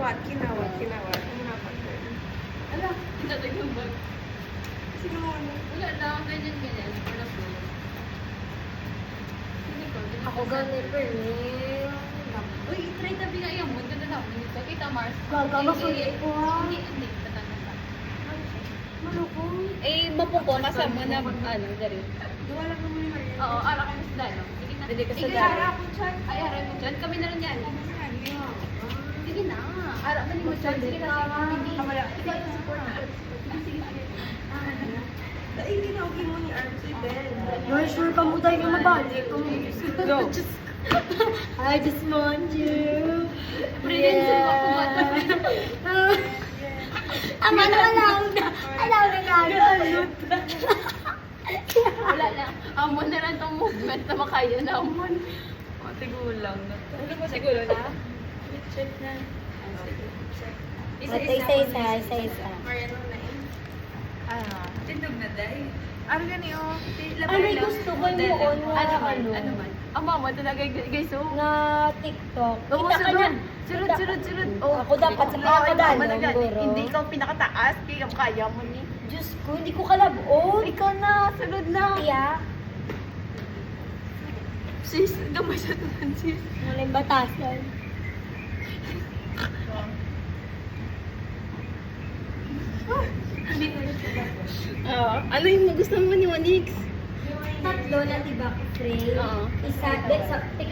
Kinawat. Muna pa. Ala, tinatagong bag. Sino mo ano? Wala lang, ganyan. Wala po. Hindi ko. Ako ganito eh. Uy, try tabi nga yung mood. Ganda na ako nito. Kita Mars. Gaga, masulit ko ha. Hindi. Patanda ka. Malukong. Eh, mapupo. Kasama na, dari. Gawa lang naman yung Marian. Oo, ara kayo sa dano. Sige na. Hindi ka sa Sige, dano. ara ko dyan. Ay, ara mo dyan. Kami na rin yan. Sige na. Ara, mali mo dyan. Sige na. Sige na. Support na. Dahil ginawag mo ni Arms si Ben. You're sure ka mo tayo na mabalik? Go. I just want you. Brilliant sa mga Ang alaw na gano'n. Wala lang. Amon na lang itong movement na makaya na amon. O, tigulang. Ano ba siguro na? Check na. Isa-isa. Mariano na yun. Tindog na dahil. Ano gani o? Ay, may gusto ko noon nga Ano man? Ang mama talaga guys, oh. na TikTok. Oo, Kita ka na. Sunod. Oh, Ako dapat sa pinakadaan, guro. Hindi ikaw pinakataas, kaya kaya mo ni. Diyos ko, hindi ko kalabot. Ikaw na, sunod na. Kaya, Sis, gamay sa tunan sis. walang batasan. Ano yung gusto mo ni Manix? Tatlo na diba, frame? Oo. Isa, sa